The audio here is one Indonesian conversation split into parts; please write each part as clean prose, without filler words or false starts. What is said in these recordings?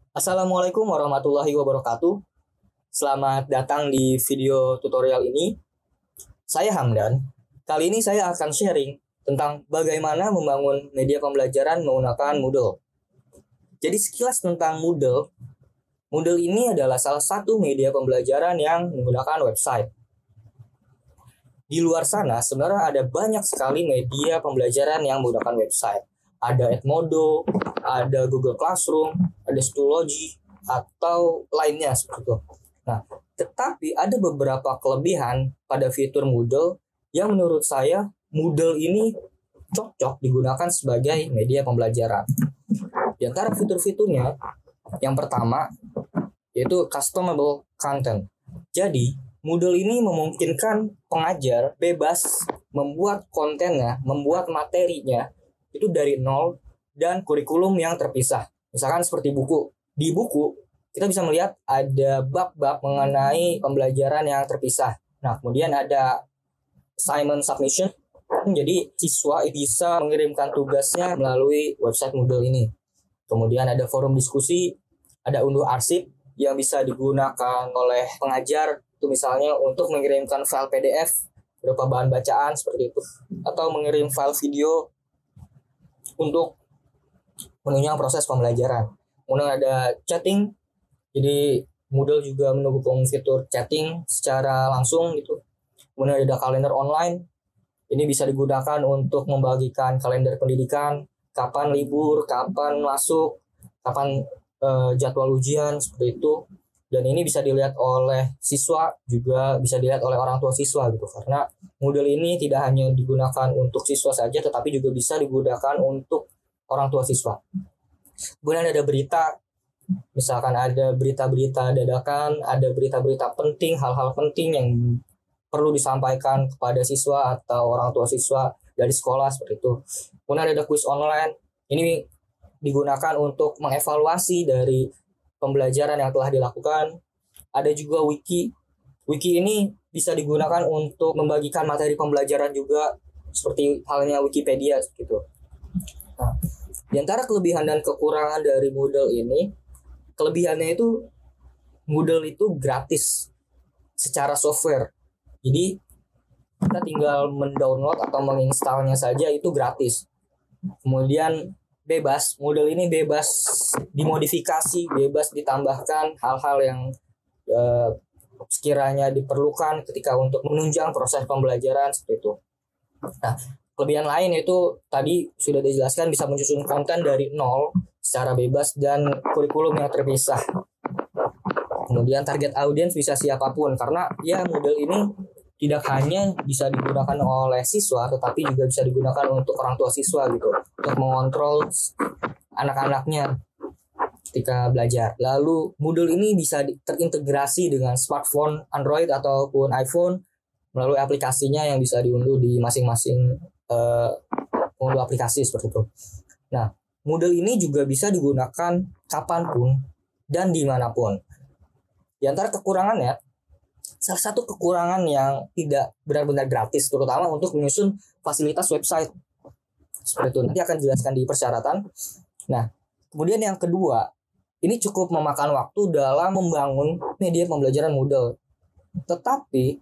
Assalamualaikum warahmatullahi wabarakatuh. Selamat datang di video tutorial ini. Saya Hamdan. Kali ini saya akan sharing tentang bagaimana membangun media pembelajaran menggunakan Moodle. Jadi sekilas tentang Moodle. Moodle ini adalah salah satu media pembelajaran yang menggunakan website. Di luar sana sebenarnya ada banyak sekali media pembelajaran yang menggunakan website. Ada Edmodo, ada Google Classroom, ada Schoology, atau lainnya seperti itu. Nah, tetapi ada beberapa kelebihan pada fitur Moodle yang menurut saya Moodle ini cocok digunakan sebagai media pembelajaran. Di antara fitur-fiturnya, yang pertama yaitu customable content. Jadi, Moodle ini memungkinkan pengajar bebas membuat kontennya, membuat materinya itu dari nol dan kurikulum yang terpisah. Misalkan seperti buku. Di buku, kita bisa melihat ada bab-bab mengenai pembelajaran yang terpisah. Nah, kemudian ada assignment submission. Jadi, siswa bisa mengirimkan tugasnya melalui website Moodle ini. Kemudian ada forum diskusi, ada unduh arsip yang bisa digunakan oleh pengajar. Itu misalnya untuk mengirimkan file PDF berupa bahan bacaan seperti itu. Atau mengirim file video untuk menunjang proses pembelajaran. Kemudian ada chatting, jadi Moodle juga mendukung fitur chatting secara langsung gitu. Kemudian ada kalender online, ini bisa digunakan untuk membagikan kalender pendidikan, kapan libur, kapan masuk, kapan jadwal ujian seperti itu. Dan ini bisa dilihat oleh siswa, juga bisa dilihat oleh orang tua siswa gitu. Karena Moodle ini tidak hanya digunakan untuk siswa saja, tetapi juga bisa digunakan untuk orang tua siswa. Kemudian ada berita, misalkan ada berita-berita dadakan, ada berita-berita penting, hal-hal penting yang perlu disampaikan kepada siswa atau orang tua siswa dari sekolah seperti itu. Kemudian ada quiz online, ini digunakan untuk mengevaluasi dari pembelajaran yang telah dilakukan. Ada juga wiki. Wiki ini bisa digunakan untuk membagikan materi pembelajaran juga, seperti halnya Wikipedia gitu. Nah, di antara kelebihan dan kekurangan dari Moodle ini, kelebihannya itu Moodle itu gratis secara software. Jadi kita tinggal mendownload atau menginstalnya saja, itu gratis. Kemudian bebas, Moodle ini bebas dimodifikasi, bebas ditambahkan hal-hal yang sekiranya diperlukan ketika untuk menunjang proses pembelajaran seperti itu. Nah, kelebihan lain itu tadi sudah dijelaskan, bisa menyusun konten dari nol secara bebas dan kurikulum yang terpisah. Kemudian target audiens bisa siapapun, karena ya Moodle ini tidak hanya bisa digunakan oleh siswa, tetapi juga bisa digunakan untuk orang tua siswa gitu, untuk mengontrol anak-anaknya ketika belajar. Lalu Moodle ini bisa terintegrasi dengan smartphone Android ataupun iPhone melalui aplikasinya yang bisa diunduh di masing-masing pengunduh aplikasi seperti itu. Nah, Moodle ini juga bisa digunakan kapanpun dan dimanapun. Di antara kekurangannya, salah satu kekurangan yang tidak benar-benar gratis, terutama untuk menyusun fasilitas website seperti itu. Nanti akan dijelaskan di persyaratan. Nah, kemudian yang kedua, ini cukup memakan waktu dalam membangun media pembelajaran Moodle. Tetapi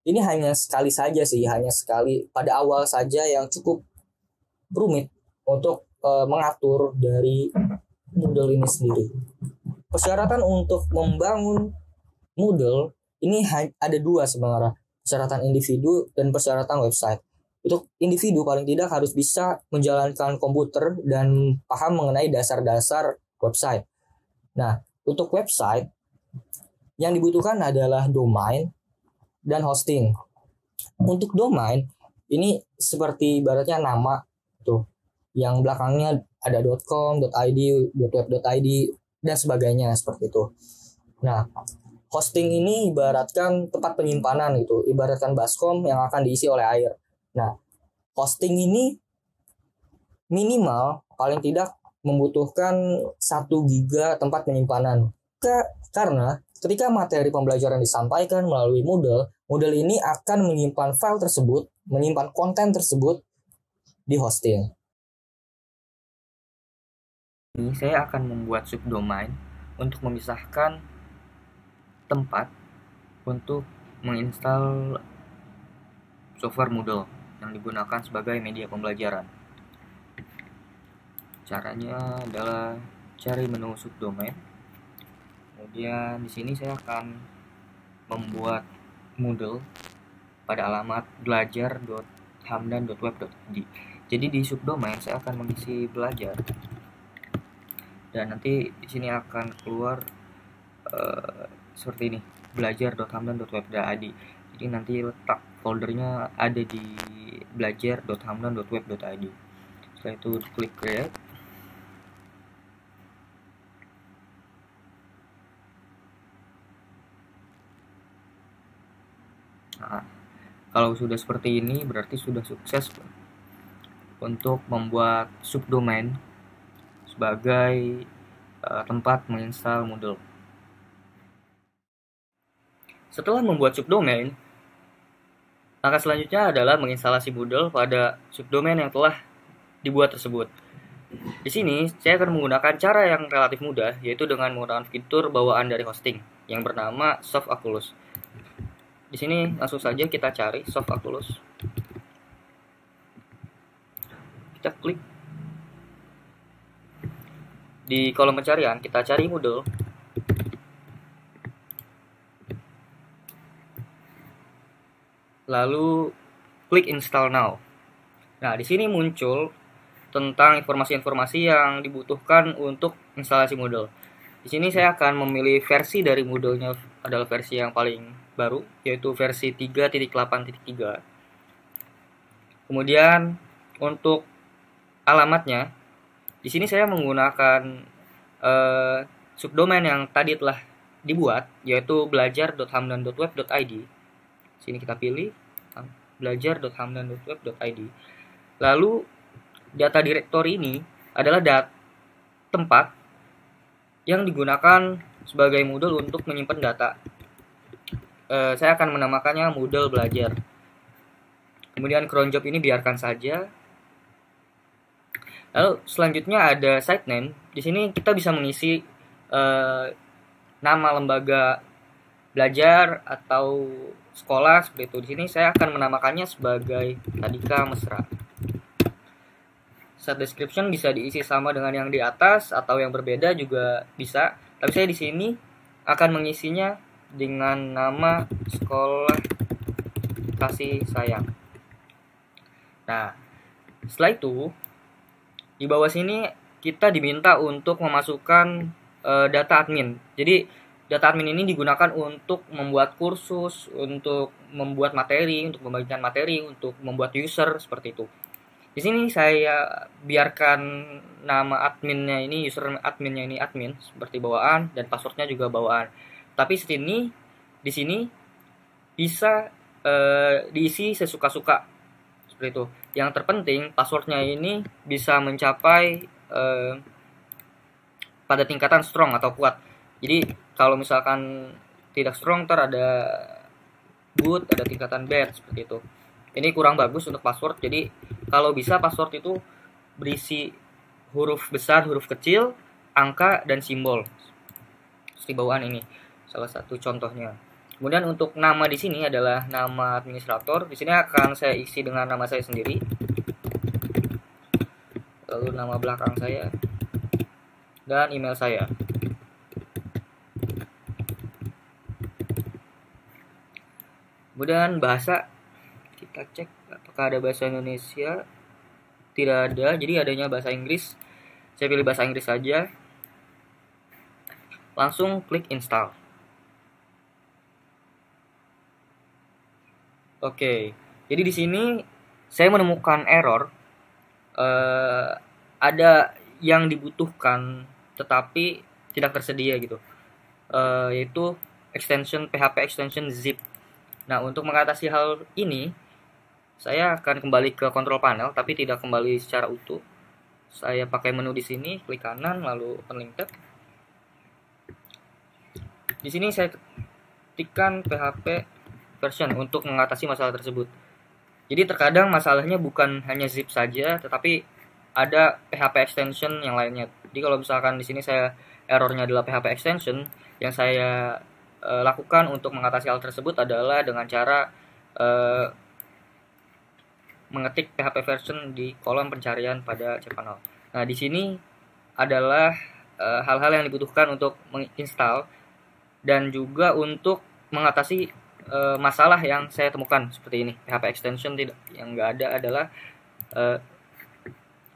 ini hanya sekali saja sih, hanya sekali pada awal saja yang cukup rumit untuk mengatur dari Moodle ini sendiri. Persyaratan untuk membangun Moodle ini ada dua sebenarnya, persyaratan individu dan persyaratan website. Untuk individu paling tidak harus bisa menjalankan komputer dan paham mengenai dasar-dasar website. Nah, untuk website yang dibutuhkan adalah domain dan hosting. Untuk domain ini seperti ibaratnya nama tuh, yang belakangnya ada .com, .id, .web.id dan sebagainya seperti itu. Nah, hosting ini ibaratkan tempat penyimpanan gitu, ibaratkan baskom yang akan diisi oleh air. Nah, hosting ini minimal paling tidak membutuhkan 1 giga tempat penyimpanan. Karena ketika materi pembelajaran disampaikan melalui Moodle ini akan menyimpan file tersebut, menyimpan konten tersebut di hosting. Ini saya akan membuat subdomain untuk memisahkan tempat untuk menginstal software Moodle yang digunakan sebagai media pembelajaran. Caranya adalah cari menu subdomain. Kemudian di sini saya akan membuat Moodle pada alamat belajar.hamdan.web.id. Jadi di subdomain saya akan mengisi belajar, dan nanti di sini akan keluar seperti ini, belajar.hamdan.web.id. Jadi nanti letak foldernya ada di belajar.hamdan.web.id. Setelah itu klik create. Nah, kalau sudah seperti ini berarti sudah sukses untuk membuat subdomain sebagai tempat menginstal Moodle. Setelah membuat subdomain, langkah selanjutnya adalah menginstalasi Moodle pada subdomain yang telah dibuat tersebut. Di sini saya akan menggunakan cara yang relatif mudah, yaitu dengan menggunakan fitur bawaan dari hosting yang bernama Soft Oculus. Di sini langsung saja kita cari Soft Oculus. Kita klik di kolom pencarian, kita cari Moodle. Lalu klik install now. Nah, di sini muncul tentang informasi-informasi yang dibutuhkan untuk instalasi Moodle. Di sini saya akan memilih versi dari Moodle-nya adalah versi yang paling baru, yaitu versi 3.8.3. Kemudian untuk alamatnya, di sini saya menggunakan subdomain yang tadi telah dibuat, yaitu belajar.hamdan.web.id. Sini kita pilih belajar.hamdan.web.id. Lalu data directory ini adalah tempat yang digunakan sebagai Moodle untuk menyimpan data. Saya akan menamakannya Moodle Belajar. Kemudian cron job ini biarkan saja. Lalu selanjutnya ada site name. Di sini kita bisa mengisi nama lembaga belajar atau sekolah seperti itu. Di sini saya akan menamakannya sebagai Tadika Mesra. Set description bisa diisi sama dengan yang di atas atau yang berbeda juga bisa. Tapi saya di sini akan mengisinya dengan nama sekolah kasih sayang. Nah, setelah itu di bawah sini kita diminta untuk memasukkan data admin. Jadi data admin ini digunakan untuk membuat kursus, untuk membuat materi, untuk membagikan materi, untuk membuat user seperti itu. Di sini saya biarkan nama adminnya ini, user adminnya ini admin seperti bawaan, dan passwordnya juga bawaan. Tapi di sini bisa diisi sesuka-suka seperti itu. Yang terpenting passwordnya ini bisa mencapai pada tingkatan strong atau kuat. Jadi kalau misalkan tidak strong, ada good, ada tingkatan bad seperti itu. Ini kurang bagus untuk password. Jadi kalau bisa password itu berisi huruf besar, huruf kecil, angka, dan simbol. Seperti bawaan ini salah satu contohnya. Kemudian untuk nama di sini adalah nama administrator. Di sini akan saya isi dengan nama saya sendiri. Lalu nama belakang saya dan email saya. Kemudian bahasa, kita cek apakah ada bahasa Indonesia. Tidak ada, jadi adanya bahasa Inggris. Saya pilih bahasa Inggris saja. Langsung klik install. Oke, jadi di sini saya menemukan error. Ada yang dibutuhkan tetapi tidak tersedia gitu, yaitu extension PHP extension zip. Nah, untuk mengatasi hal ini, saya akan kembali ke control panel, tapi tidak kembali secara utuh. Saya pakai menu di sini, klik kanan, lalu open link tab. Di sini saya ketikkan PHP version untuk mengatasi masalah tersebut. Jadi terkadang masalahnya bukan hanya zip saja, tetapi ada PHP extension yang lainnya. Jadi kalau misalkan di sini saya errornya adalah PHP extension, yang saya lakukan untuk mengatasi hal tersebut adalah dengan cara mengetik PHP version di kolom pencarian pada cPanel. Nah, di sini adalah hal-hal yang dibutuhkan untuk menginstal dan juga untuk mengatasi masalah yang saya temukan seperti ini. PHP extension tidak, yang enggak ada adalah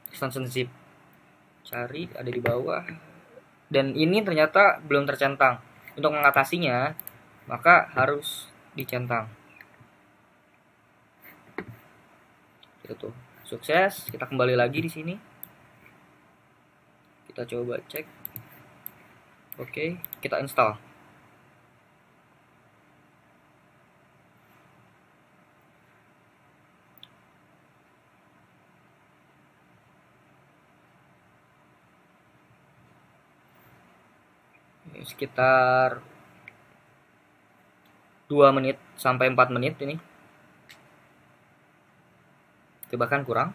extension zip. Cari, ada di bawah. Dan ini ternyata belum tercentang. Untuk mengatasinya, maka harus dicentang. Itu sukses. Kita kembali lagi di sini. Kita coba cek. Oke, kita install. Sekitar 2 menit sampai 4 menit ini. Bahkan kurang.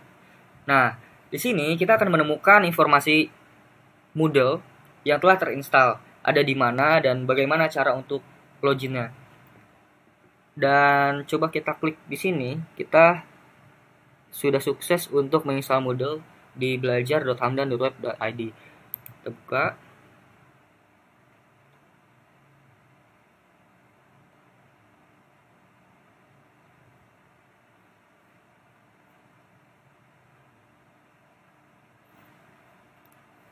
Nah, di sini kita akan menemukan informasi Moodle yang telah terinstall, ada di mana dan bagaimana cara untuk loginnya. Dan coba kita klik di sini, kita sudah sukses untuk menginstal Moodle di belajar.hamdan.web.id. Kita buka.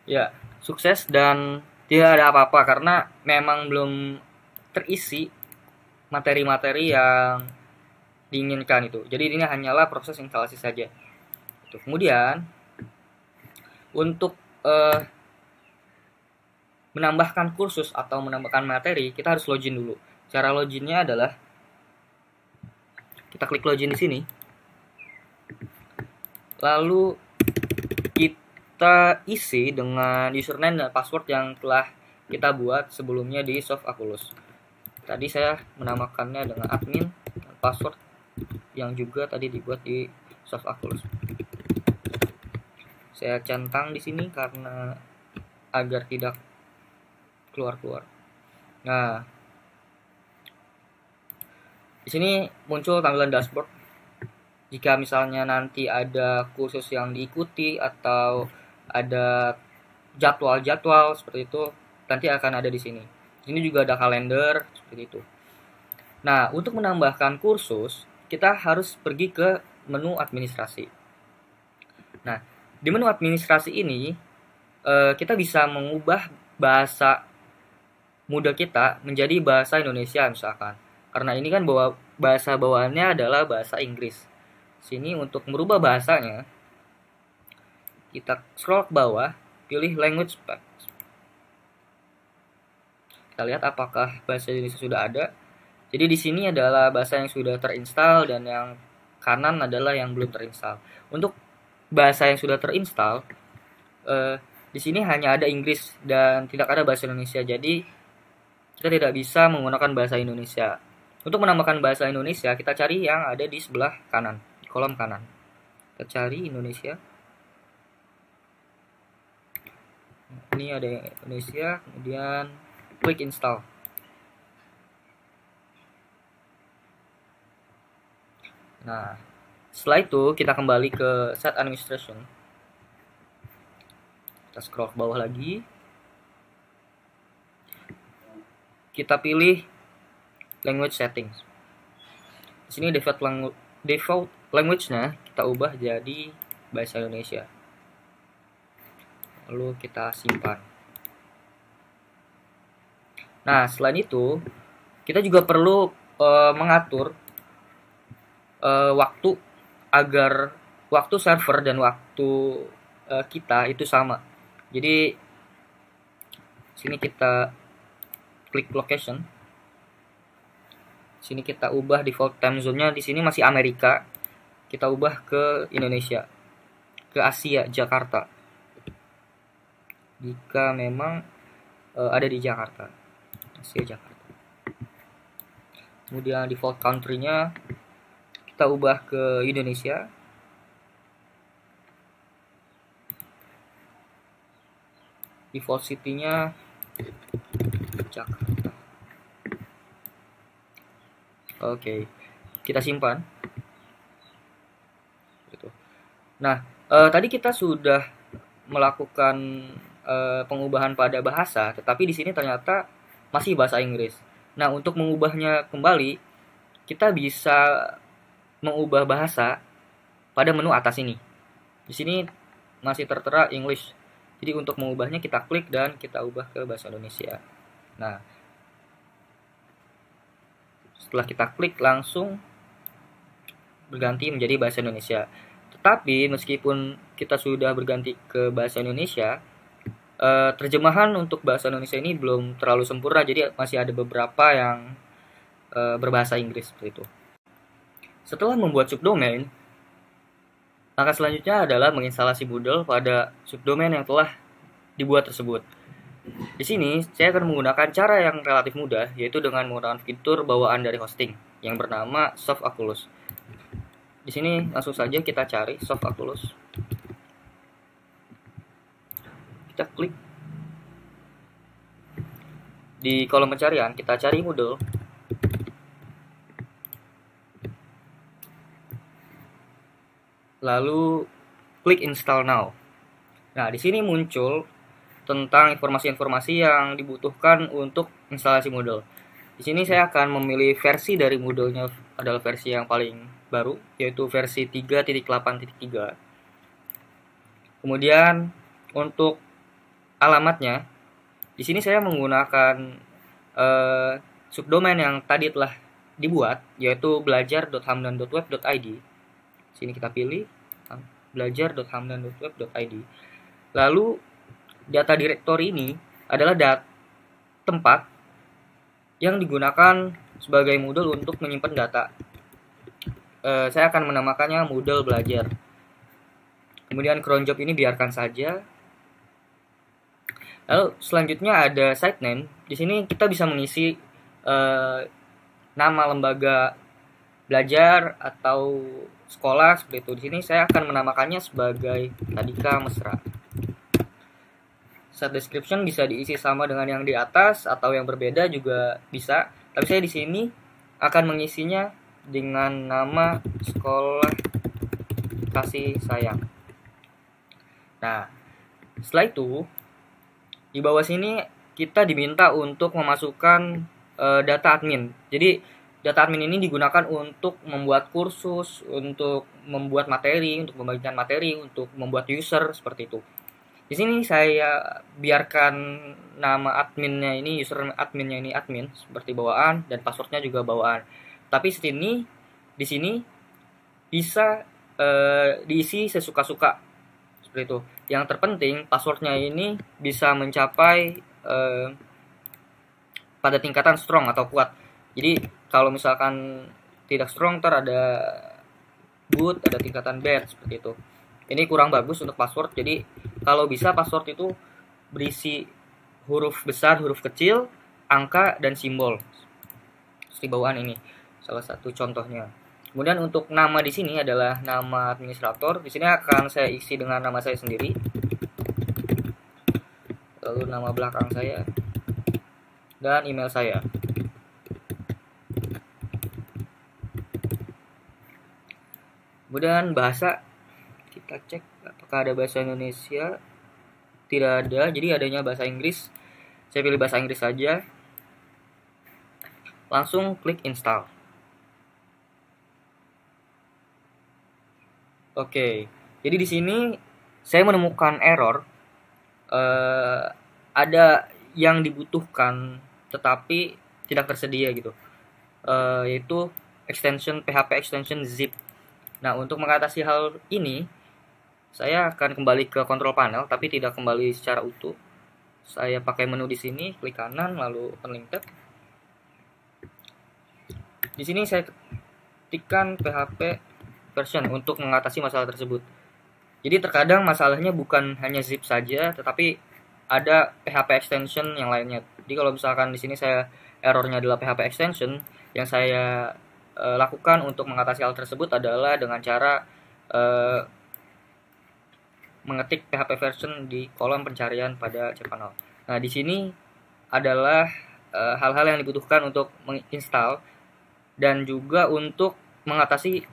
Ya, sukses dan tidak ada apa-apa karena memang belum terisi materi-materi yang diinginkan itu. Jadi ini hanyalah proses instalasi saja. Kemudian untuk menambahkan kursus atau menambahkan materi, kita harus login dulu. Cara loginnya adalah kita klik login di sini. Lalu kita isi dengan username dan password yang telah kita buat sebelumnya di Softaculous. Tadi saya menamakannya dengan admin dan password yang juga tadi dibuat di Softaculous. Saya centang di sini karena agar tidak keluar-keluar. Nah, di sini muncul tampilan dashboard. Jika misalnya nanti ada kursus yang diikuti atau ada jadwal-jadwal seperti itu, nanti akan ada di sini. Di sini juga ada kalender seperti itu. Nah, untuk menambahkan kursus, kita harus pergi ke menu administrasi. Nah, di menu administrasi ini kita bisa mengubah bahasa Moodle kita menjadi bahasa Indonesia misalkan. Karena ini kan bahasa bawaannya adalah bahasa Inggris. Sini untuk merubah bahasanya, kita scroll ke bawah, pilih language pack. Kita lihat apakah bahasa Indonesia sudah ada. Jadi di sini adalah bahasa yang sudah terinstall dan yang kanan adalah yang belum terinstall. Untuk bahasa yang sudah terinstall, di sini hanya ada Inggris dan tidak ada bahasa Indonesia. Jadi kita tidak bisa menggunakan bahasa Indonesia. Untuk menambahkan bahasa Indonesia, kita cari yang ada di sebelah kanan, di kolom kanan. Kita cari Indonesia. Ini ada Indonesia, kemudian klik install. Nah, setelah itu kita kembali ke set administration. Kita scroll ke bawah lagi. Kita pilih language settings. Di sini default language-nya kita ubah jadi bahasa Indonesia. Lalu kita simpan. Nah, selain itu kita juga perlu mengatur waktu agar waktu server dan waktu kita itu sama. Jadi sini kita klik location. Sini kita ubah default time zone-nya, di sini masih Amerika. Kita ubah ke Indonesia, ke Asia, Jakarta. Jika memang ada di Jakarta, Asia Jakarta. Kemudian default country-nya kita ubah ke Indonesia. default city-nya Jakarta. Oke, kita simpan. Nah, tadi kita sudah melakukan pengubahan pada bahasa, tetapi di sini ternyata masih bahasa Inggris. Nah, untuk mengubahnya kembali, kita bisa mengubah bahasa pada menu atas ini. Di sini masih tertera English. Jadi untuk mengubahnya kita klik dan kita ubah ke bahasa Indonesia. Nah, setelah kita klik langsung berganti menjadi bahasa Indonesia. Tetapi meskipun kita sudah berganti ke bahasa Indonesia, terjemahan untuk bahasa Indonesia ini belum terlalu sempurna, jadi masih ada beberapa yang berbahasa Inggris seperti itu. Setelah membuat subdomain, langkah selanjutnya adalah menginstalasi Moodle pada subdomain yang telah dibuat tersebut. Di sini saya akan menggunakan cara yang relatif mudah, yaitu dengan menggunakan fitur bawaan dari hosting yang bernama Softaculous. Di sini langsung saja kita cari Softaculous. Kita klik di kolom pencarian, kita cari Moodle. Lalu klik install now. Nah, di sini muncul tentang informasi-informasi yang dibutuhkan untuk instalasi Moodle. Di sini saya akan memilih versi dari Moodle-nya adalah versi yang paling baru, yaitu versi 3.8.3. Kemudian untuk alamatnya, di sini saya menggunakan subdomain yang tadi telah dibuat, yaitu belajar.hamdan.web.id. Sini kita pilih belajar.hamdan.web.id. Lalu data directory ini adalah tempat yang digunakan sebagai Moodle untuk menyimpan data. Saya akan menamakannya Moodle Belajar. Kemudian cron job ini biarkan saja. Lalu selanjutnya ada site name. Di sini kita bisa mengisi nama lembaga belajar atau sekolah seperti itu. Di sini saya akan menamakannya sebagai Tadika Mesra. Set description bisa diisi sama dengan yang di atas atau yang berbeda juga bisa. Tapi saya di sini akan mengisinya dengan nama sekolah kasih sayang. Nah, setelah itu di bawah sini kita diminta untuk memasukkan data admin. Jadi data admin ini digunakan untuk membuat kursus, untuk membuat materi, untuk membagikan materi, untuk membuat user seperti itu. Di sini saya biarkan nama adminnya ini, user adminnya ini admin seperti bawaan dan passwordnya juga bawaan. Tapi di sini bisa diisi sesuka-suka seperti itu. Yang terpenting passwordnya ini bisa mencapai pada tingkatan strong atau kuat. Jadi kalau misalkan tidak strong, ada good, ada tingkatan bad seperti itu. Ini kurang bagus untuk password. Jadi kalau bisa password itu berisi huruf besar, huruf kecil, angka dan simbol. Seperti bawaan ini salah satu contohnya. Kemudian untuk nama di sini adalah nama administrator. Di sini akan saya isi dengan nama saya sendiri. Lalu nama belakang saya dan email saya. Kemudian bahasa, kita cek apakah ada bahasa Indonesia. Tidak ada, jadi adanya bahasa Inggris. Saya pilih bahasa Inggris saja. Langsung klik install. Oke, jadi di sini saya menemukan error. Ada yang dibutuhkan tetapi tidak tersedia gitu, yaitu extension PHP extension zip. Nah, untuk mengatasi hal ini, saya akan kembali ke control panel, tapi tidak kembali secara utuh. Saya pakai menu di sini, klik kanan, lalu open link tab. Di sini saya ketikkan PHP version untuk mengatasi masalah tersebut. Jadi terkadang masalahnya bukan hanya zip saja, tetapi ada PHP extension yang lainnya. Jadi kalau misalkan di sini saya errornya adalah PHP extension, yang saya lakukan untuk mengatasi hal tersebut adalah dengan cara mengetik PHP version di kolom pencarian pada cPanel. Nah, di sini adalah hal-hal yang dibutuhkan untuk menginstal dan juga untuk mengatasi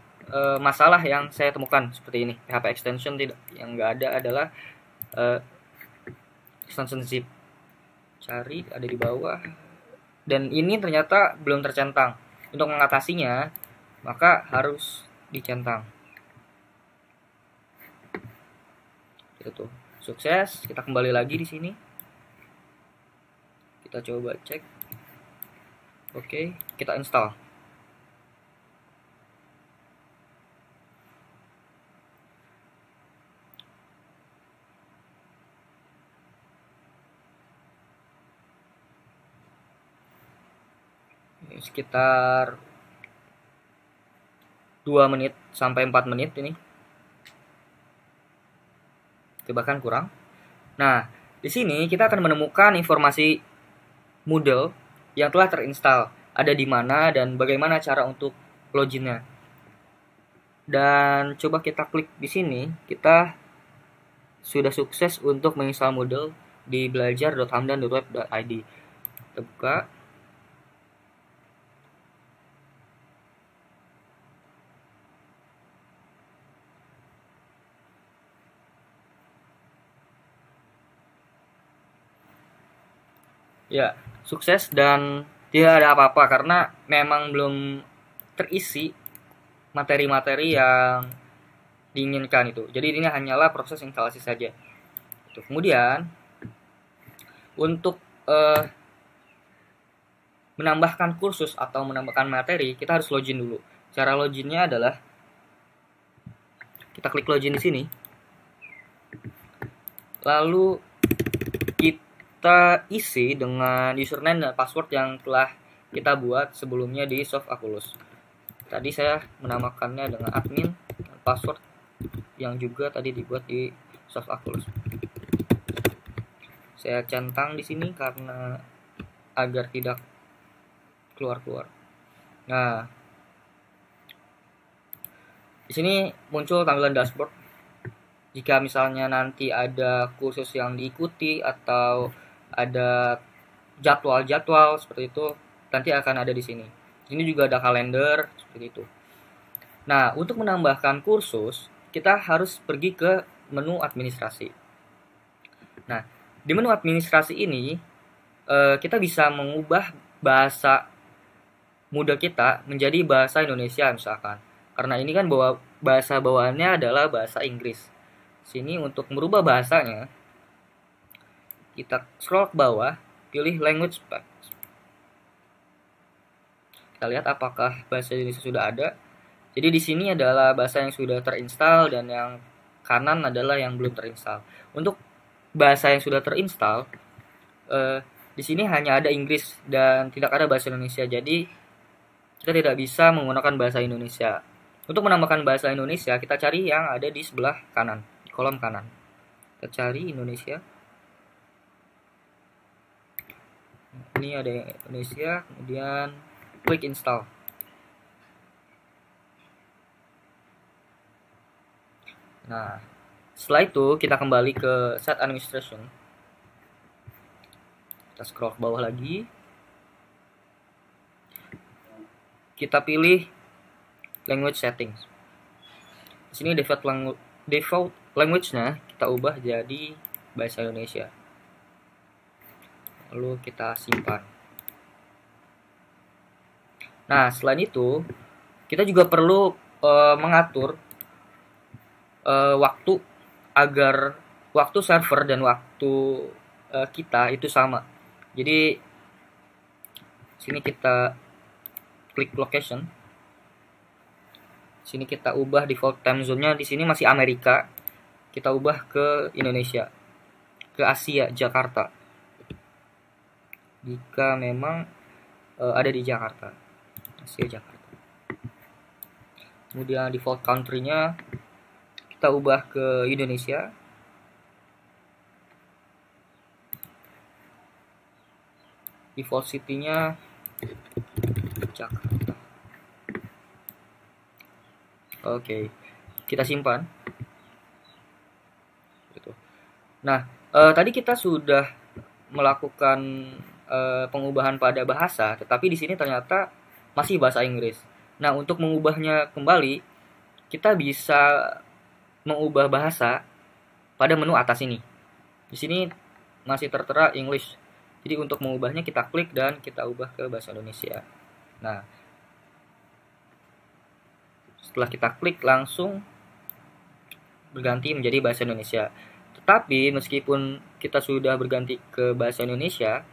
masalah yang saya temukan seperti ini. PHP extension yang nggak ada adalah extension zip. Cari, ada di bawah. Dan ini ternyata belum tercentang. Untuk mengatasinya, maka harus dicentang. Itu tuh. Sukses. Kita kembali lagi di sini. Kita coba cek. Oke, kita install. Sekitar 2 menit sampai 4 menit ini. Bahkan kurang. Nah, di sini kita akan menemukan informasi Moodle yang telah terinstall, ada di mana dan bagaimana cara untuk loginnya. Dan coba kita klik di sini, kita sudah sukses untuk menginstal Moodle di belajar.hamdan.web.id. Kita buka. Ya, sukses dan tidak ada apa-apa karena memang belum terisi materi-materi yang diinginkan itu. Jadi ini hanyalah proses instalasi saja. Kemudian untuk menambahkan kursus atau menambahkan materi, kita harus login dulu. Cara loginnya adalah kita klik login di sini. Lalu kita isi dengan username dan password yang telah kita buat sebelumnya di Sofaculous. Tadi saya menamakannya dengan admin dan password yang juga tadi dibuat di Sofaculous. Saya centang di sini karena agar tidak keluar-keluar. Nah, di sini muncul tampilan dashboard. Jika misalnya nanti ada kursus yang diikuti atau ada jadwal-jadwal seperti itu, nanti akan ada di sini. Ini juga ada kalender seperti itu. Nah, untuk menambahkan kursus, kita harus pergi ke menu administrasi. Nah, di menu administrasi ini kita bisa mengubah bahasa Moodle kita menjadi bahasa Indonesia misalkan. Karena ini kan bahasa bawaannya adalah bahasa Inggris. Sini untuk merubah bahasanya, kita scroll ke bawah, pilih language pack. Kita lihat apakah bahasa Indonesia sudah ada. Jadi di sini adalah bahasa yang sudah terinstall dan yang kanan adalah yang belum terinstall. Untuk bahasa yang sudah terinstall, di sini hanya ada Inggris dan tidak ada bahasa Indonesia. Jadi kita tidak bisa menggunakan bahasa Indonesia. Untuk menambahkan bahasa Indonesia, kita cari yang ada di sebelah kanan, di kolom kanan. Kita cari Indonesia. Ini ada Indonesia, kemudian klik install. Nah, setelah itu kita kembali ke set administration. Kita scroll ke bawah lagi. Kita pilih language settings. Di sini default language-nya kita ubah jadi bahasa Indonesia. Lalu kita simpan. Nah, selain itu, kita juga perlu mengatur waktu agar waktu server dan waktu kita itu sama. Jadi sini kita klik location. Sini kita ubah default time zone-nya, di sini masih Amerika. Kita ubah ke Indonesia, ke Asia, Jakarta. Jika memang ada di Jakarta, Asia Jakarta. Kemudian default country-nya kita ubah ke Indonesia. Default city-nya Jakarta. Oke, kita simpan. Nah, tadi kita sudah melakukan pengubahan pada bahasa, tetapi di sini ternyata masih bahasa Inggris. Nah, untuk mengubahnya kembali, kita bisa mengubah bahasa pada menu atas ini. Di sini masih tertera English. Jadi untuk mengubahnya kita klik dan kita ubah ke bahasa Indonesia. Nah, setelah kita klik langsung berganti menjadi bahasa Indonesia. Tetapi meskipun kita sudah berganti ke bahasa Indonesia,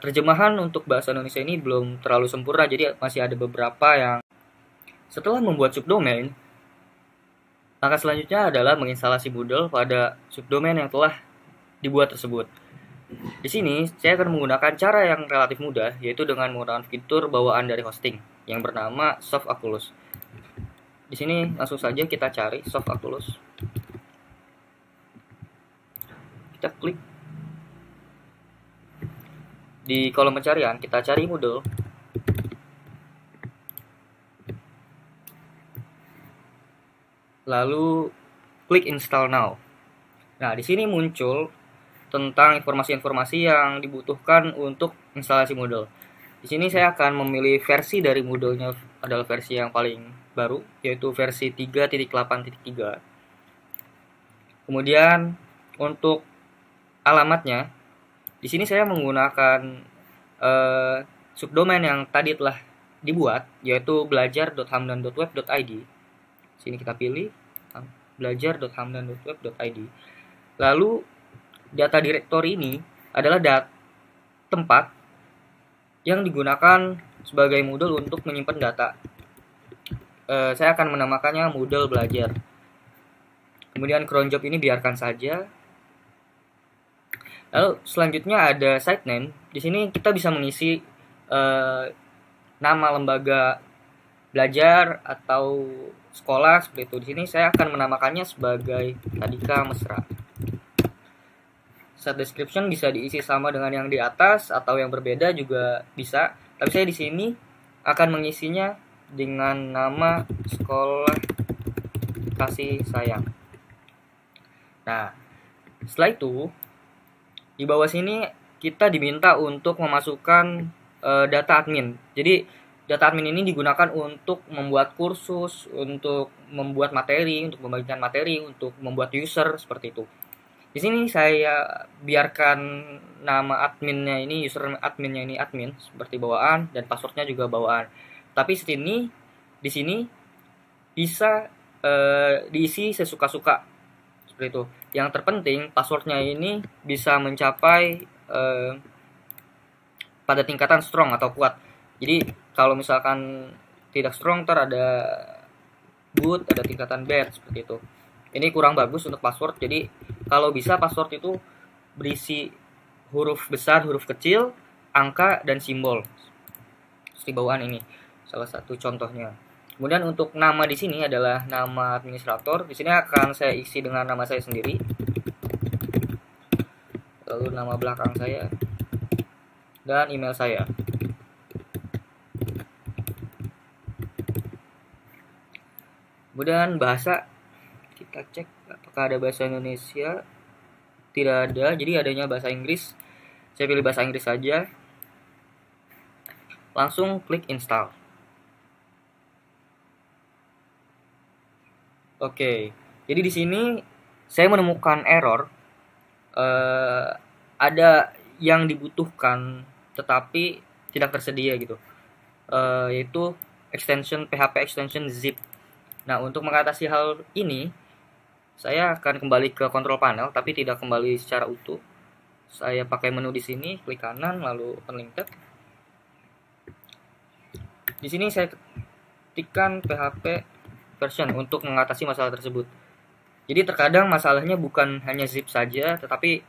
terjemahan untuk bahasa Indonesia ini belum terlalu sempurna, jadi masih ada beberapa yang setelah membuat subdomain, langkah selanjutnya adalah menginstalasi Moodle pada subdomain yang telah dibuat tersebut. Di sini saya akan menggunakan cara yang relatif mudah, yaitu dengan menggunakan fitur bawaan dari hosting yang bernama Soft Oculus. Di sini langsung saja kita cari Soft Oculus. Kita klik di kolom pencarian, kita cari Moodle. Lalu klik Install Now. Nah, di sini muncul tentang informasi-informasi yang dibutuhkan untuk instalasi Moodle. Di sini saya akan memilih versi dari Moodle-nya adalah versi yang paling baru, yaitu versi 3.8.3. Kemudian untuk alamatnya, di sini saya menggunakan subdomain yang tadi telah dibuat, yaitu belajar.hamdan.web.id. Sini kita pilih belajar.hamdan.web.id. Lalu data directory ini adalah tempat yang digunakan sebagai Moodle untuk menyimpan data. Saya akan menamakannya Moodle Belajar. Kemudian cron job ini biarkan saja. Lalu selanjutnya ada site name. Di sini kita bisa mengisi nama lembaga belajar atau sekolah seperti itu. Di sini saya akan menamakannya sebagai Tadika Mesra. Set description bisa diisi sama dengan yang di atas atau yang berbeda juga bisa. Tapi saya di sini akan mengisinya dengan nama Sekolah Kasih Sayang. Nah, setelah itu di bawah sini kita diminta untuk memasukkan data admin. Jadi data admin ini digunakan untuk membuat kursus, untuk membuat materi, untuk membagikan materi, untuk membuat user seperti itu. Di sini saya biarkan nama adminnya ini, user adminnya ini admin seperti bawaan dan passwordnya juga bawaan. Tapi di sini bisa diisi sesuka-suka seperti itu. Yang terpenting passwordnya ini bisa mencapai pada tingkatan strong atau kuat. Jadi kalau misalkan tidak strong, ada good, ada tingkatan bad seperti itu. Ini kurang bagus untuk password. Jadi kalau bisa password itu berisi huruf besar, huruf kecil, angka dan simbol. Seperti bawaan ini salah satu contohnya. Kemudian untuk nama di sini adalah nama administrator. Di sini akan saya isi dengan nama saya sendiri. Lalu nama belakang saya dan email saya. Kemudian bahasa, kita cek apakah ada bahasa Indonesia. Tidak ada, jadi adanya bahasa Inggris. Saya pilih bahasa Inggris saja. Langsung klik install. Oke, jadi di sini saya menemukan error. Ada yang dibutuhkan tetapi tidak tersedia gitu, yaitu PHP extension zip. Nah, untuk mengatasi hal ini, saya akan kembali ke control panel, tapi tidak kembali secara utuh. Saya pakai menu di sini, klik kanan, lalu open link tab. Di sini saya ketikkan PHP version untuk mengatasi masalah tersebut. Jadi terkadang masalahnya bukan hanya zip saja, tetapi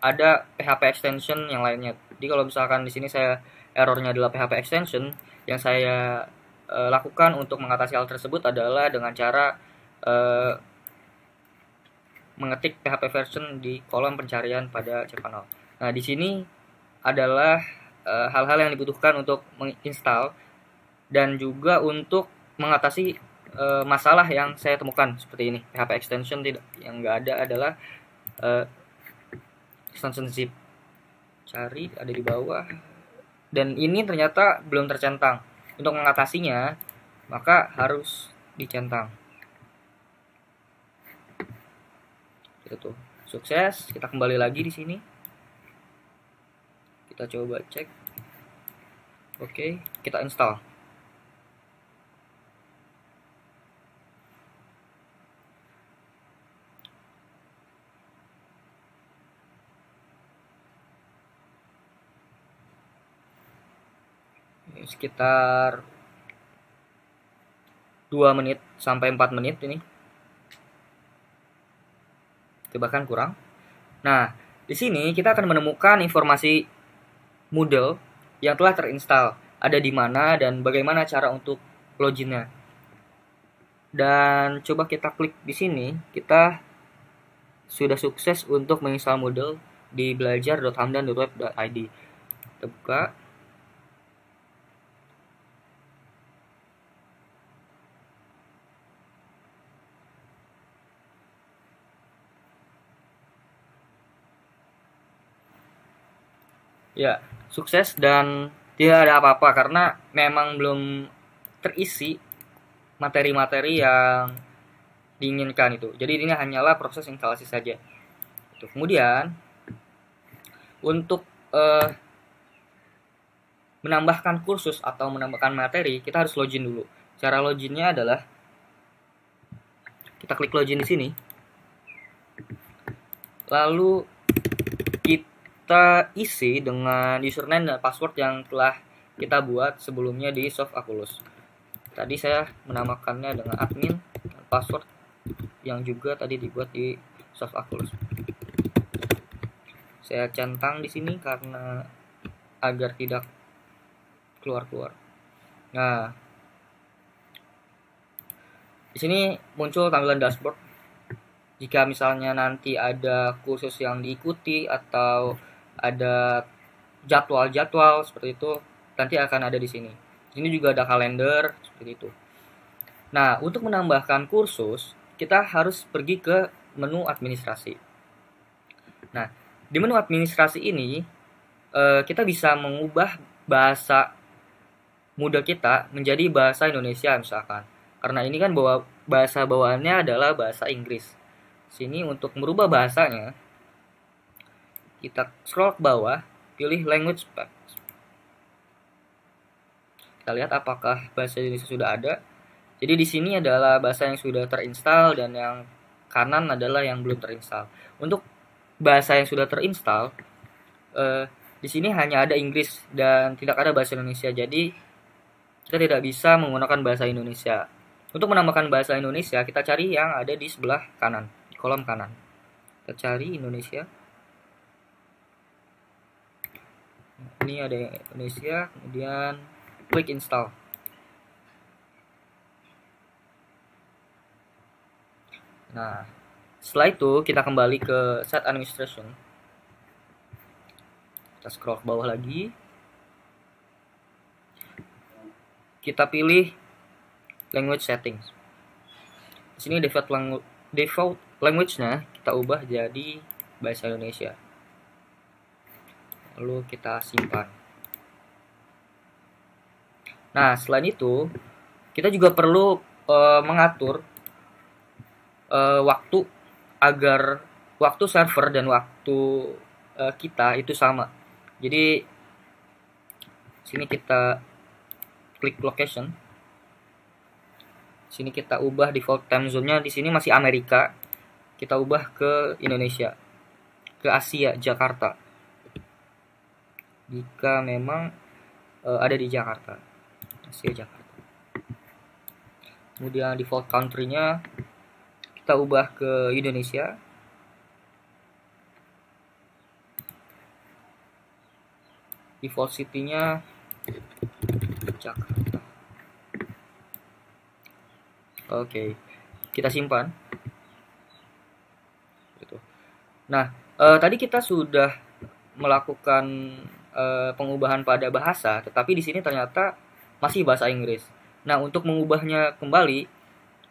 ada PHP extension yang lainnya. Jadi kalau misalkan di sini errornya adalah PHP extension, yang saya lakukan untuk mengatasi hal tersebut adalah dengan cara mengetik PHP version di kolom pencarian pada cPanel. Nah, di sini adalah hal-hal yang dibutuhkan untuk menginstal dan juga untuk mengatasi masalah yang saya temukan seperti ini. PHP extension yang nggak ada adalah extension zip. Cari, ada di bawah. Dan ini ternyata belum tercentang. Untuk mengatasinya, maka harus dicentang. Itu sukses. Kita kembali lagi di sini. Kita coba cek. Oke, kita install. Sekitar 2 menit sampai 4 menit ini. Bahkan kurang. Nah, di sini kita akan menemukan informasi Moodle yang telah terinstall, ada di mana dan bagaimana cara untuk loginnya. Dan coba kita klik di sini, kita sudah sukses untuk menginstal Moodle di belajar.hamdan.web.id. Kita buka. Ya, sukses dan tidak ada apa-apa karena memang belum terisi materi-materi yang diinginkan itu. Jadi ini hanyalah proses instalasi saja. Kemudian untuk menambahkan kursus atau menambahkan materi, kita harus login dulu. Cara loginnya adalah kita klik login di sini. Lalu kita isi dengan username dan password yang telah kita buat sebelumnya di Softaculous. Tadi saya menamakannya dengan admin dan password yang juga tadi dibuat di Softaculous. Saya centang di sini karena agar tidak keluar-keluar. Nah, di sini muncul tampilan dashboard. Jika misalnya nanti ada kursus yang diikuti atau ada jadwal-jadwal seperti itu, nanti akan ada di sini. Ini juga ada kalender seperti itu. Nah, untuk menambahkan kursus, kita harus pergi ke menu administrasi. Nah, di menu administrasi ini kita bisa mengubah bahasa Moodle kita menjadi bahasa Indonesia misalkan. Karena ini kan bahasa bawaannya adalah bahasa Inggris. Sini untuk merubah bahasanya, kita scroll ke bawah, pilih language packs. Kita lihat apakah bahasa Indonesia sudah ada. Jadi di sini adalah bahasa yang sudah terinstall dan yang kanan adalah yang belum terinstall. Untuk bahasa yang sudah terinstall, di sini hanya ada Inggris dan tidak ada bahasa Indonesia. Jadi kita tidak bisa menggunakan bahasa Indonesia. Untuk menambahkan bahasa Indonesia, kita cari yang ada di sebelah kanan, di kolom kanan. Kita cari Indonesia. Ini ada Indonesia, kemudian klik install. Nah, setelah itu kita kembali ke set administration. Kita scroll ke bawah lagi. Kita pilih language settings. Di sini default language-nya kita ubah jadi bahasa Indonesia. Lalu kita simpan. Nah, selain itu kita juga perlu mengatur waktu agar waktu server dan waktu kita itu sama. Jadi sini kita klik location. Sini kita ubah default time zone-nya, di sini masih Amerika. Kita ubah ke Indonesia, ke Asia, Jakarta. Jika memang ada di Jakarta, Asia Jakarta. Kemudian default country-nya kita ubah ke Indonesia. Default city-nya Jakarta. Oke, kita simpan. Nah, tadi kita sudah melakukan pengubahan pada bahasa, tetapi di sini ternyata masih bahasa Inggris. Nah, untuk mengubahnya kembali,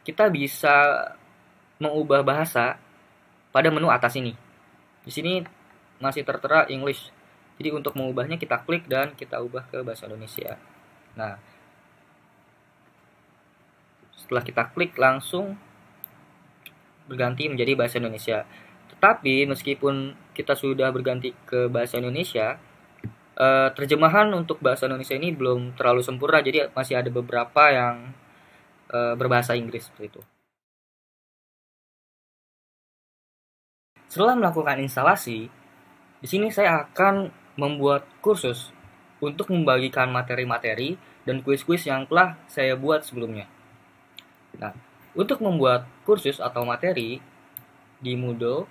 kita bisa mengubah bahasa pada menu atas ini. Di sini masih tertera English. Jadi untuk mengubahnya kita klik dan kita ubah ke bahasa Indonesia. Nah, setelah kita klik langsung berganti menjadi bahasa Indonesia. Tetapi meskipun kita sudah berganti ke bahasa Indonesia, terjemahan untuk bahasa Indonesia ini belum terlalu sempurna, jadi masih ada beberapa yang berbahasa Inggris seperti itu. Setelah melakukan instalasi, di sini saya akan membuat kursus untuk membagikan materi-materi dan kuis-kuis yang telah saya buat sebelumnya. Nah, untuk membuat kursus atau materi di Moodle,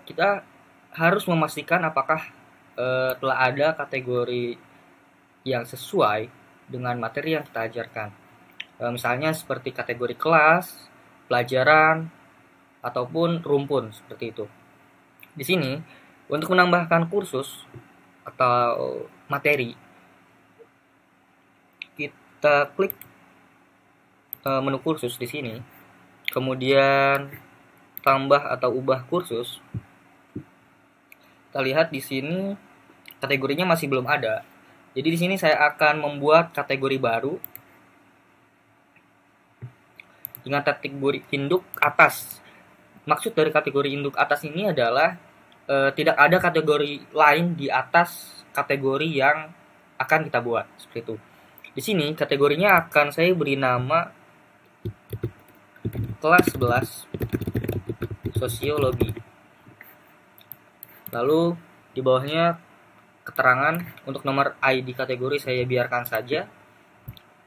kita harus memastikan apakah telah ada kategori yang sesuai dengan materi yang kita ajarkan. Misalnya seperti kategori kelas, pelajaran, ataupun rumpun seperti itu. Di sini untuk menambahkan kursus atau materi, kita klik menu kursus di sini, kemudian tambah atau ubah kursus. Kita lihat di sini kategorinya masih belum ada. Jadi di sini saya akan membuat kategori baru dengan kategori induk atas. Maksud dari kategori induk atas ini adalah tidak ada kategori lain di atas kategori yang akan kita buat seperti itu. Di sini kategorinya akan saya beri nama kelas 11 sosiologi. Lalu di bawahnya keterangan. Untuk nomor ID kategori saya biarkan saja.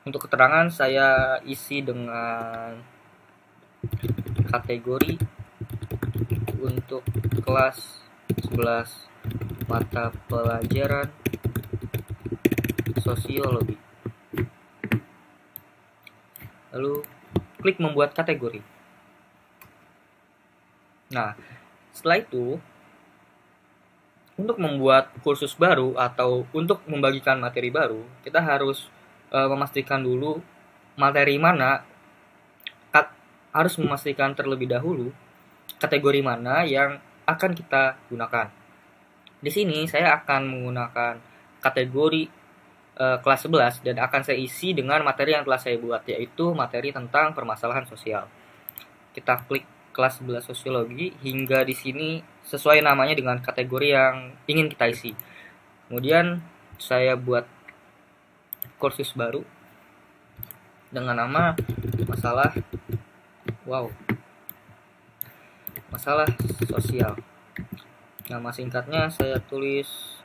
Untuk keterangan saya isi dengan kategori untuk kelas 11 mata pelajaran sosiologi. Lalu klik membuat kategori. Nah, setelah itu untuk membuat kursus baru atau untuk membagikan materi baru, kita harus memastikan dulu materi mana, harus memastikan terlebih dahulu kategori mana yang akan kita gunakan. Di sini saya akan menggunakan kategori kelas 11 dan akan saya isi dengan materi yang telah saya buat, yaitu materi tentang permasalahan sosial. Kita klik kelas 11 sosiologi hingga di sini sesuai namanya dengan kategori yang ingin kita isi. Kemudian saya buat kursus baru dengan nama masalah sosial. Nama singkatnya saya tulis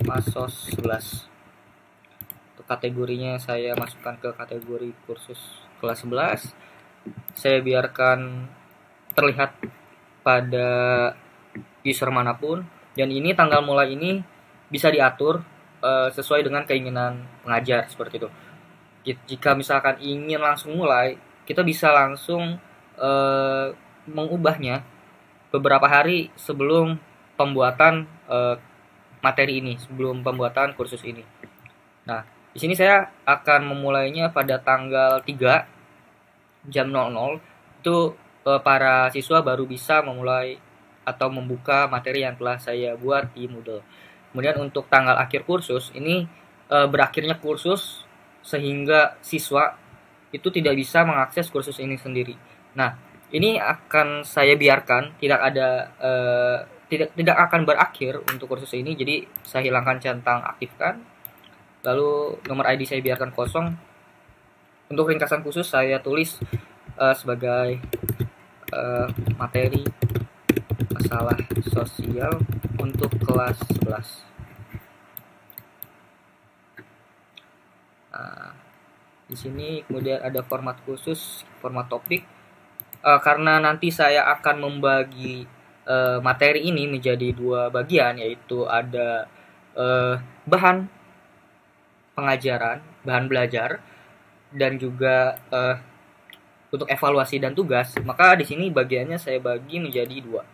Masos 11. Untuk kategorinya saya masukkan ke kategori kursus kelas 11. Saya biarkan terlihat pada user manapun, dan ini tanggal mulai ini bisa diatur sesuai dengan keinginan pengajar seperti itu. Jika misalkan ingin langsung mulai, kita bisa langsung mengubahnya beberapa hari sebelum pembuatan materi ini, sebelum pembuatan kursus ini. Nah, di sini saya akan memulainya pada tanggal 3 jam 00. Itu para siswa baru bisa memulai atau membuka materi yang telah saya buat di Moodle. Kemudian untuk tanggal akhir kursus ini berakhirnya kursus sehingga siswa itu tidak bisa mengakses kursus ini sendiri. Nah, ini akan saya biarkan tidak akan berakhir untuk kursus ini. Jadi saya hilangkan centang aktifkan. Lalu nomor ID saya biarkan kosong. Untuk ringkasan khusus saya tulis sebagai materi masalah sosial untuk kelas 11. Nah, di sini kemudian ada format khusus, format topik. Karena nanti saya akan membagi materi ini menjadi 2 bagian, yaitu ada bahan pengajaran, bahan belajar, dan juga untuk evaluasi dan tugas. Maka di sini bagiannya saya bagi menjadi 2.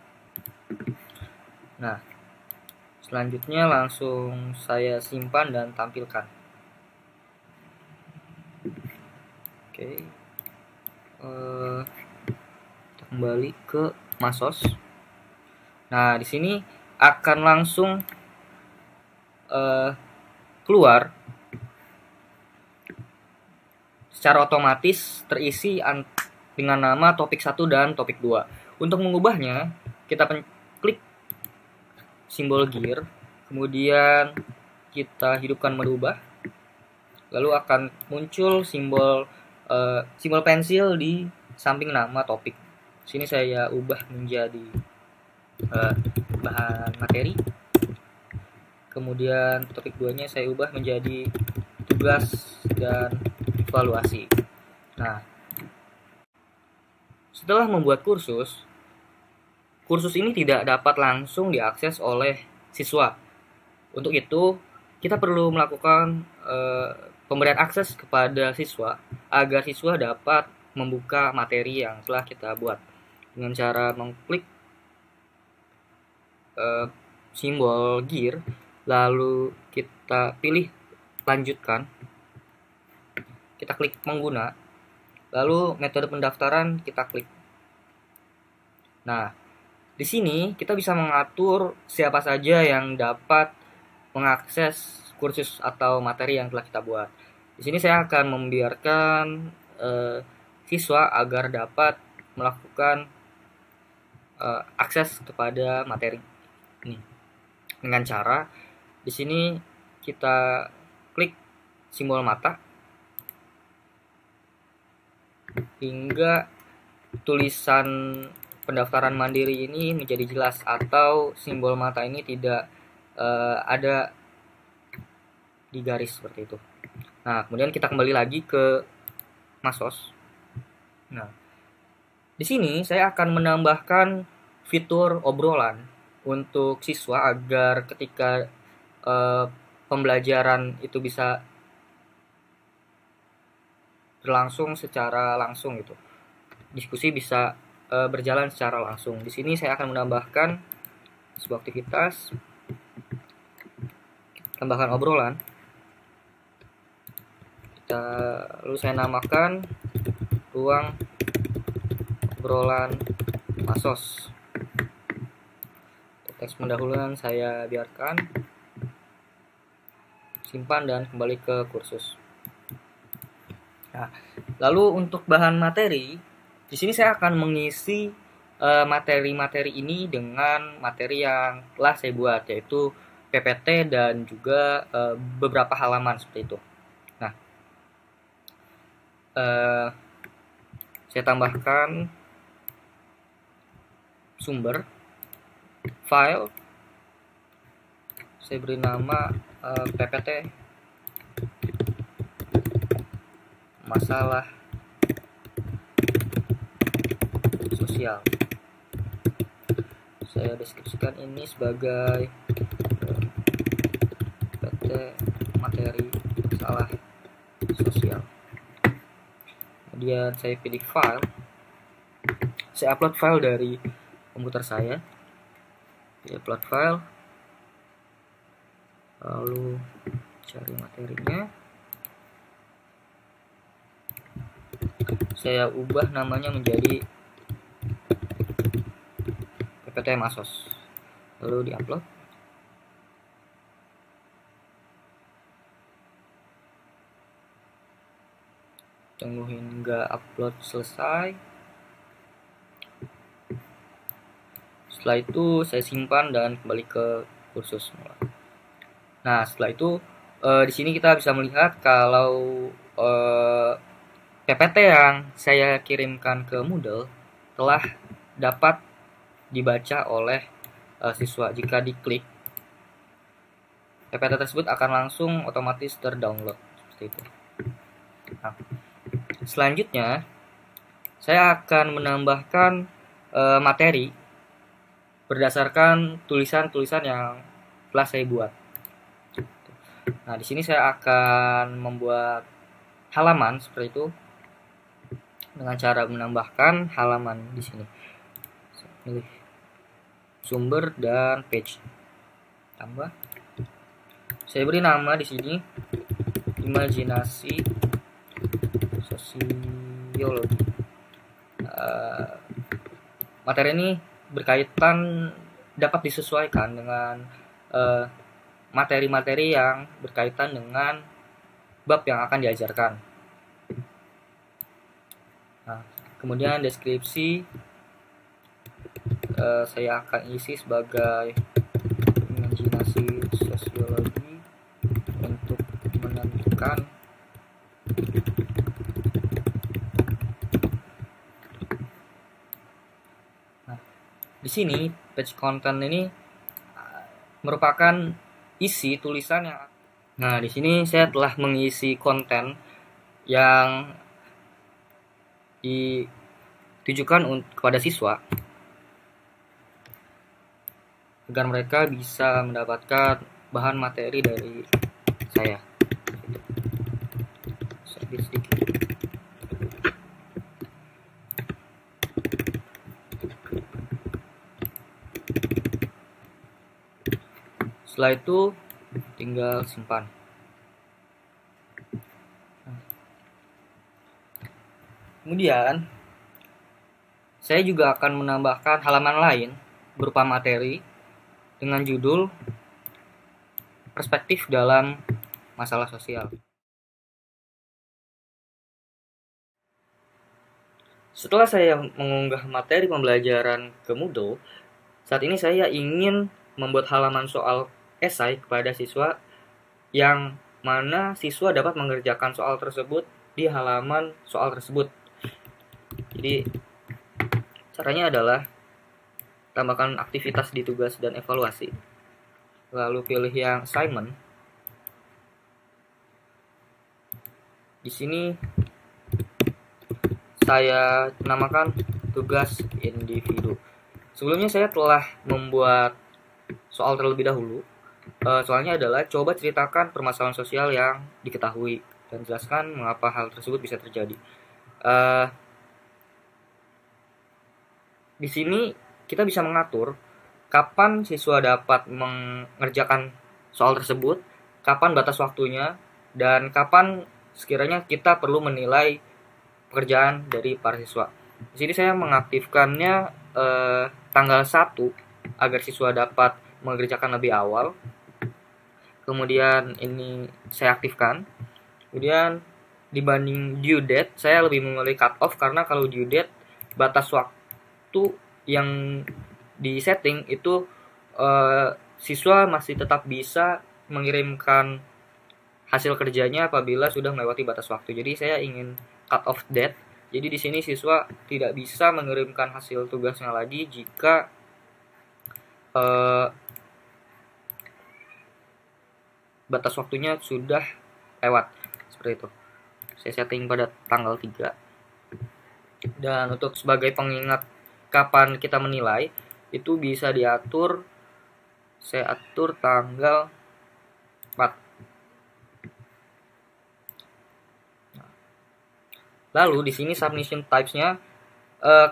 Nah, selanjutnya langsung saya simpan dan tampilkan. Oke. Kita kembali ke Masos. Nah, di sini akan langsung keluar secara otomatis terisi dengan nama topik 1 dan topik 2. Untuk mengubahnya, kita klik simbol gear, kemudian kita hidupkan merubah, lalu akan muncul simbol pensil di samping nama topik. Sini saya ubah menjadi bahan materi. Kemudian topik 2-nya saya ubah menjadi tugas dan evaluasi. Nah, setelah membuat kursus ini tidak dapat langsung diakses oleh siswa. Untuk itu, kita perlu melakukan pemberian akses kepada siswa agar siswa dapat membuka materi yang telah kita buat dengan cara mengklik simbol gear, lalu kita pilih lanjutkan, kita klik pengguna, lalu metode pendaftaran kita klik. Nah, di sini kita bisa mengatur siapa saja yang dapat mengakses kursus atau materi yang telah kita buat. Di sini saya akan membiarkan siswa agar dapat melakukan akses kepada materi ini dengan cara di sini kita klik simbol mata hingga tulisan pendaftaran mandiri ini menjadi jelas atau simbol mata ini tidak ada di garis seperti itu. Nah, kemudian kita kembali lagi ke Masos. Nah, di sini saya akan menambahkan fitur obrolan untuk siswa agar ketika pembelajaran itu bisa berlangsung secara langsung gitu. Diskusi bisa berjalan secara langsung. Di sini saya akan menambahkan sebuah aktivitas, tambahkan obrolan. Lalu saya namakan ruang obrolan Masos. Teks pendahuluan saya biarkan, simpan dan kembali ke kursus. Nah, lalu untuk bahan materi, di sini saya akan mengisi materi-materi ini dengan materi yang telah saya buat, yaitu PPT dan juga beberapa halaman seperti itu. Nah, saya tambahkan sumber file, saya beri nama PPT masalah sosial. Saya deskripsikan ini sebagai PPT materi masalah sosial. Kemudian saya pilih file, saya upload file dari komputer saya. Upload file, lalu cari materinya, saya ubah namanya menjadi PPT Masos, lalu diupload. Tunggu hingga upload selesai. Setelah itu saya simpan dan kembali ke kursus semula. Nah, setelah itu di sini kita bisa melihat kalau PPT yang saya kirimkan ke Moodle telah dapat dibaca oleh siswa. Jika diklik, PPT tersebut akan langsung otomatis terdownload seperti itu. Nah, selanjutnya saya akan menambahkan materi berdasarkan tulisan-tulisan yang telah saya buat. Nah, di sini saya akan membuat halaman seperti itu dengan cara menambahkan halaman di sini. Saya pilih sumber dan page. Tambah. Saya beri nama di sini imajinasi sosiologi. Materi ini berkaitan dapat disesuaikan dengan materi-materi yang berkaitan dengan bab yang akan diajarkan. Nah, kemudian deskripsi saya akan isi sebagai imajinasi sosiologi untuk menentukan di sini page content ini merupakan isi tulisan yang. Nah, di sini saya telah mengisi konten yang ditujukan kepada siswa agar mereka bisa mendapatkan bahan materi dari saya. Sedikit. Setelah itu tinggal simpan. Kemudian saya juga akan menambahkan halaman lain berupa materi dengan judul perspektif dalam masalah sosial. Setelah saya mengunggah materi pembelajaran ke Moodle, saat ini saya ingin membuat halaman soal esai kepada siswa yang mana siswa dapat mengerjakan soal tersebut di halaman soal tersebut. Jadi caranya adalah tambahkan aktivitas di tugas dan evaluasi, lalu pilih yang assignment. Di sini saya namakan tugas individu. Sebelumnya saya telah membuat soal terlebih dahulu. Soalnya adalah coba ceritakan permasalahan sosial yang diketahui dan jelaskan mengapa hal tersebut bisa terjadi. Di sini kita bisa mengatur kapan siswa dapat mengerjakan soal tersebut, kapan batas waktunya, dan kapan sekiranya kita perlu menilai pekerjaan dari para siswa. Di sini saya mengaktifkannya tanggal 1 agar siswa dapat mengerjakan lebih awal. Kemudian ini saya aktifkan. Kemudian dibanding due date, saya lebih memilih cut off karena kalau due date batas waktu yang di setting itu siswa masih tetap bisa mengirimkan hasil kerjanya apabila sudah melewati batas waktu. Jadi saya ingin cut off date. Jadi di sini siswa tidak bisa mengirimkan hasil tugasnya lagi jika batas waktunya sudah lewat. Seperti itu. Saya setting pada tanggal 3. Dan untuk sebagai pengingat kapan kita menilai, itu bisa diatur, saya atur tanggal 4. Lalu di sini submission types-nya,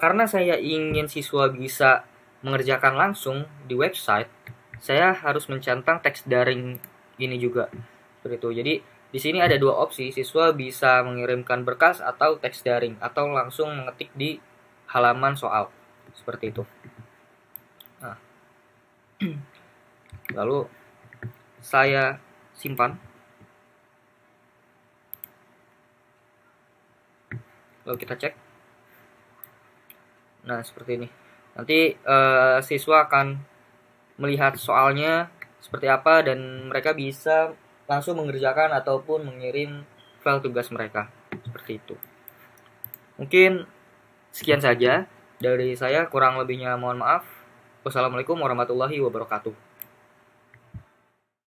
karena saya ingin siswa bisa mengerjakan langsung di website, saya harus mencentang teks daring ini juga. Seperti itu. Jadi di sini ada 2 opsi, siswa bisa mengirimkan berkas atau teks daring atau langsung mengetik di halaman soal. Seperti itu. Nah. Lalu saya simpan. Lalu kita cek. Nah, seperti ini. Nanti siswa akan melihat soalnya seperti apa dan mereka bisa langsung mengerjakan ataupun mengirim file tugas mereka. Seperti itu. Mungkin sekian saja dari saya, kurang lebihnya mohon maaf. Wassalamualaikum warahmatullahi wabarakatuh.